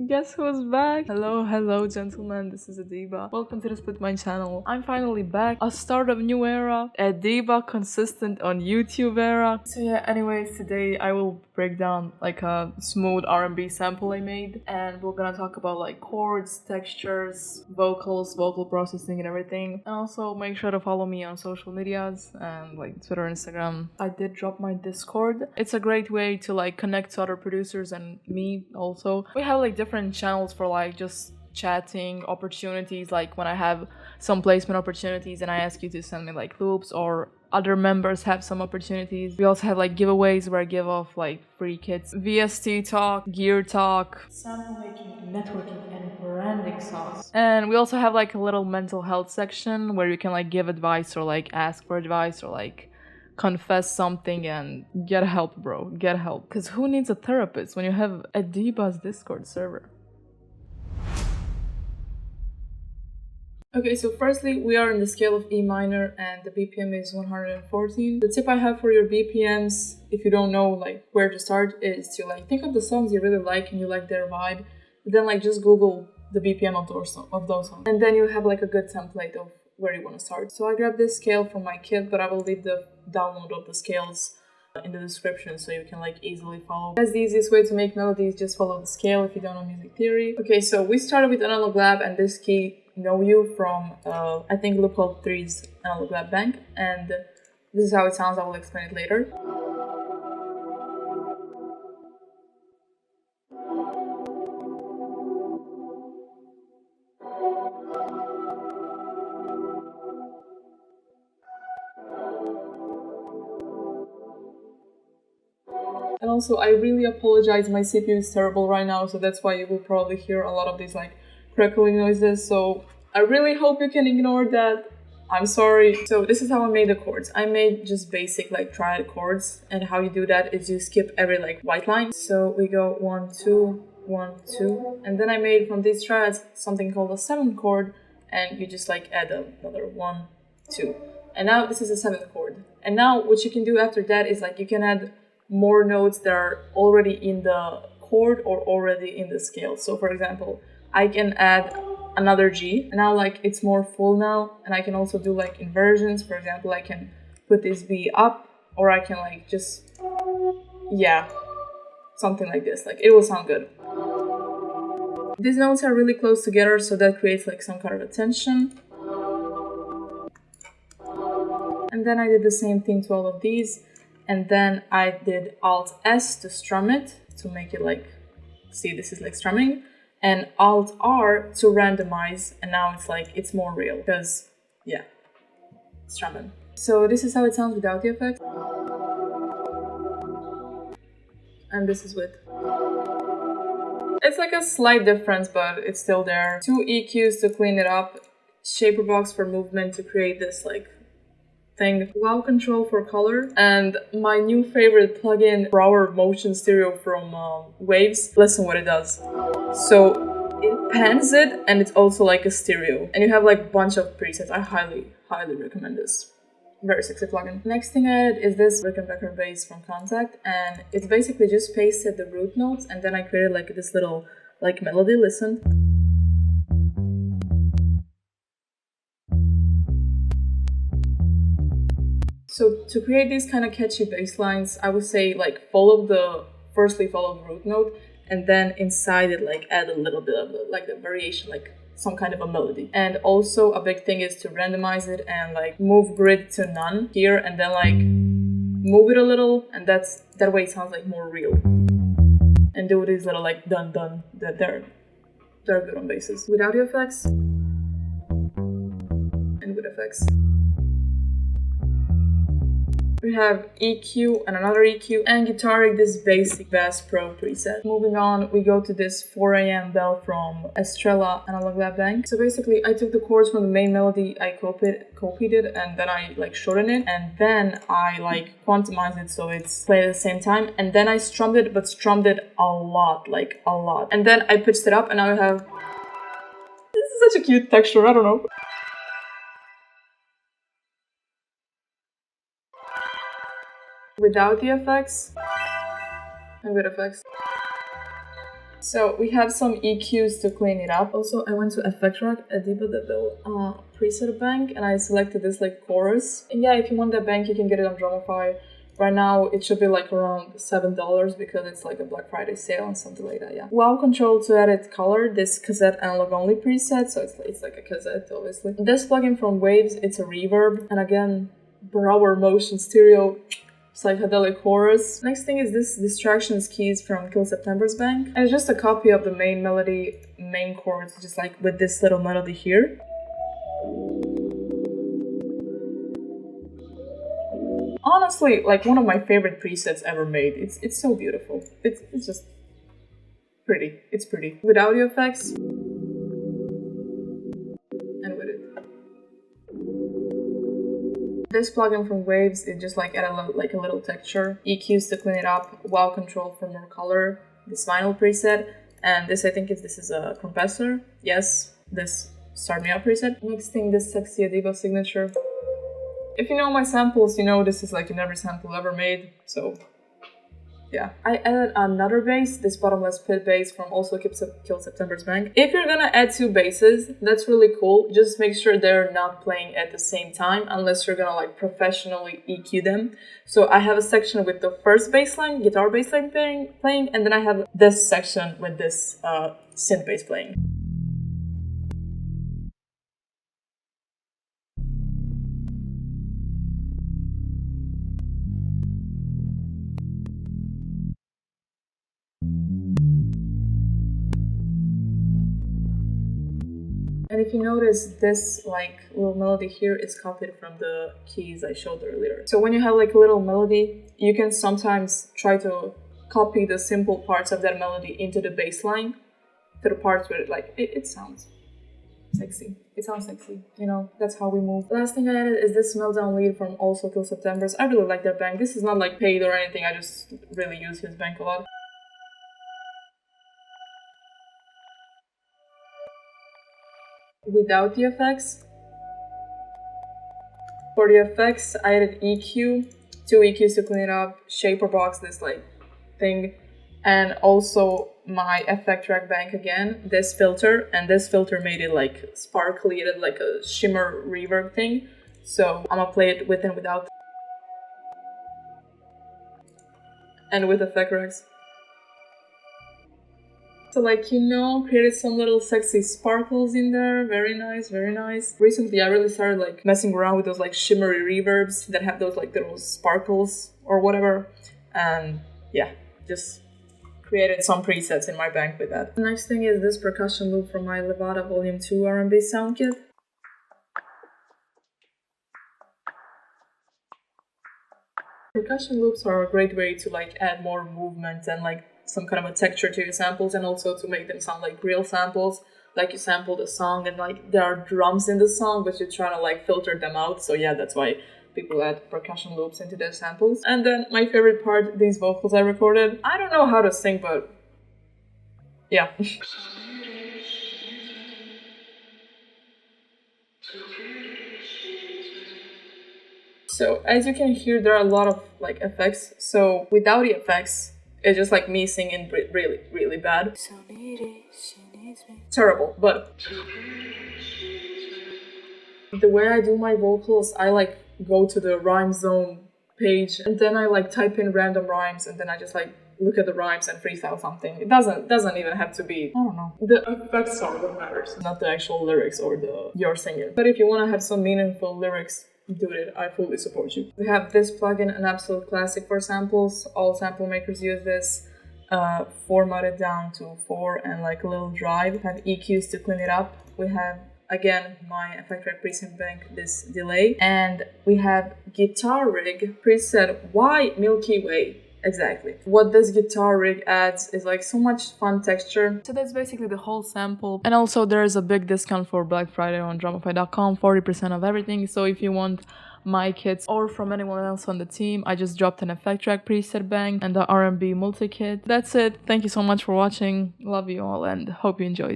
Guess who's back? Hello, gentlemen. This is Adiba. Welcome to the Splitmind channel. I'm finally back. A start of new era. Adiba consistent on YouTube era. So yeah, anyways, today I will break down like a smooth R&B sample I made, and we're gonna talk about like chords, textures, vocals, vocal processing, and everything. And also make sure to follow me on social medias and like Twitter, Instagram. I did drop my Discord. It's a great way to like connect to other producers and me also. We have like different channels for like just chatting opportunities, like when I have some placement opportunities and I ask you to send me like loops, or other members have some opportunities. We also have like giveaways where I give off like free kits, VST talk, gear talk, sample making, networking, and branding sauce. And we also have like a little mental health section where you can like give advice or like ask for advice or like confess something and get help, bro. Get help. Because who needs a therapist when you have Adiba's Discord server? Okay, so firstly, we are in the scale of E minor and the BPM is 114. The tip I have for your BPMs, if you don't know like where to start, is to like think of the songs you really like and you like their vibe. Then like just Google the BPM of those songs. And then you have like a good template of where you want to start. So I grabbed this scale from my kit, but I will leave the download of the scales in the description so you can like easily follow. That's the easiest way to make melodies, just follow the scale if you don't know music theory. Okay, so we started with Analog Lab and this key Know You from I think Loophole 3's Analog Lab Bank, and this is how it sounds. I will explain it later. And also, I really apologize, my CPU is terrible right now, so that's why you will probably hear a lot of these like crackling noises, so I really hope you can ignore that. I'm sorry. So this is how I made the chords. I made just basic like triad chords, and how you do that is you skip every like white line. So we go 1, 2, 1, 2, and then I made from these triads something called a 7th chord, and you just like add another 1, 2. And now this is a 7th chord. And now what you can do after that is like you can add more notes that are already in the chord or already in the scale. So for example, I can add another G, and now like it's more full now, and I can also do like inversions. For example, I can put this B up, or I can like just, yeah, something like this, like it will sound good. These notes are really close together, so that creates like some kind of a tension. And then I did the same thing to all of these. And then I did Alt S to strum it, to make it like, see, this is like strumming, and Alt R to randomize, and now it's like, it's more real, because, yeah, strumming. So this is how it sounds without the effect. And this is with. It's like a slight difference, but it's still there. 2 EQs to clean it up, shaper box for movement to create this like thing, wow control for color, and my new favorite plugin for our motion stereo from Waves. Listen what it does. So it pans it, and it's also like a stereo, and you have like a bunch of presets. I highly recommend this. Very sexy plugin. Next thing I added is this Rickenbacker bass from Contact, and it's basically just pasted the root notes, and then I created like this little like melody. Listen. So to create these kind of catchy bass lines, I would say like firstly follow the root note, and then inside it like add a little bit of the variation, like some kind of a melody. And also a big thing is to randomize it and like move grid to none here, and then like move it a little, and that way it sounds like more real. And do these little like dun dun, that they're good on basses. With audio effects and with effects. We have EQ and another EQ, and Guitaric, this basic Bass Pro preset. Moving on, we go to this 4 a.m. bell from Estrella Analog Lab Bank. So basically, I took the chords from the main melody, I copied it, and then I like shortened it, and then I like quantumized it so it's played at the same time, and then I strummed it, but strummed it a lot, like a lot. And then I pitched it up, and now I have. This is such a cute texture, I don't know. Without the effects and with effects. So we have some EQs to clean it up. Also, I went to Effect Rack, Adiba Devil preset bank, and I selected this like chorus. And yeah, if you want that bank, you can get it on Drumify. Right now, it should be like around $7 because it's like a Black Friday sale and something like that, yeah. Wow Control to edit color, this cassette analog only preset, so it's like a cassette, obviously. This plugin from Waves, it's a reverb, and again, Brower Motion Stereo psychedelic chorus. Next thing is this Distractions keys from Kill September's bank. And it's just a copy of the main melody, main chords, just like with this little melody here. Honestly, like one of my favorite presets ever made. It's so beautiful. It's just pretty. It's pretty. With audio effects and with it. This plugin from Waves, it just like added like a little texture. EQs to clean it up. Wow Control for more color. This vinyl preset. And this I think this is a compressor. Yes, this Start Me Up preset. Next thing, this sexy Adiba signature. If you know my samples, you know this is like in every sample ever made, so yeah. I added another bass, this bottomless pit bass from also Kill September's bank. If you're gonna add two basses, that's really cool. Just make sure they're not playing at the same time, unless you're gonna like professionally EQ them. So I have a section with the first bass line, guitar bass line playing, and then I have this section with this synth bass playing. And if you notice, this like little melody here is copied from the keys I showed earlier. So when you have like a little melody, you can sometimes try to copy the simple parts of that melody into the bass line, to the parts where it sounds sexy. It sounds sexy, you know, that's how we move. Last thing I added is this Meltdown lead from also Kill September's. I really like their bank. This is not like paid or anything, I just really use his bank a lot. Without the effects. For the effects, I added EQ, 2 EQs to clean it up, shaper box, this like thing, and also my Effect Rack bank again, this filter, and this filter made it like sparkly, it had like a shimmer reverb thing, so I'm gonna play it with and without. And with Effect Racks. So like, you know, created some little sexy sparkles in there. Very nice, very nice. Recently, I really started like messing around with those like shimmery reverbs that have those like little sparkles or whatever. And yeah, just created some presets in my bank with that. The next thing is this percussion loop from my Levada Volume 2 R&B sound kit. Percussion loops are a great way to like add more movement and like some kind of a texture to your samples, and also to make them sound like real samples, like you sampled a song and like there are drums in the song but you're trying to like filter them out. So yeah, that's why people add percussion loops into their samples. And then my favorite part, these vocals I recorded. I don't know how to sing, but yeah. So as you can hear, there are a lot of like effects. So without the effects, it's just like me singing really, really bad. Terrible, but the way I do my vocals, I like go to the rhyme zone page and then I like type in random rhymes and then I just like look at the rhymes and freestyle something. It doesn't even have to be, I don't know. The effects are what matters, not the actual lyrics or your singing. But if you want to have some meaningful lyrics, do it. I fully support you. We have this plugin, an absolute classic for samples. All sample makers use this. Formatted down to 4 and like a little drive. We have EQs to clean it up. We have again my Effect Rack preset bank, this delay, and we have guitar rig preset. Why Milky Way? Exactly. What this guitar rig adds is like so much fun texture. So that's basically the whole sample. And also there is a big discount for Black Friday on Drumify.com, 40% of everything. So if you want my kits or from anyone else on the team, I just dropped an Effect Rack preset bank and the R&B multi-kit. That's it. Thank you so much for watching. Love you all and hope you enjoyed.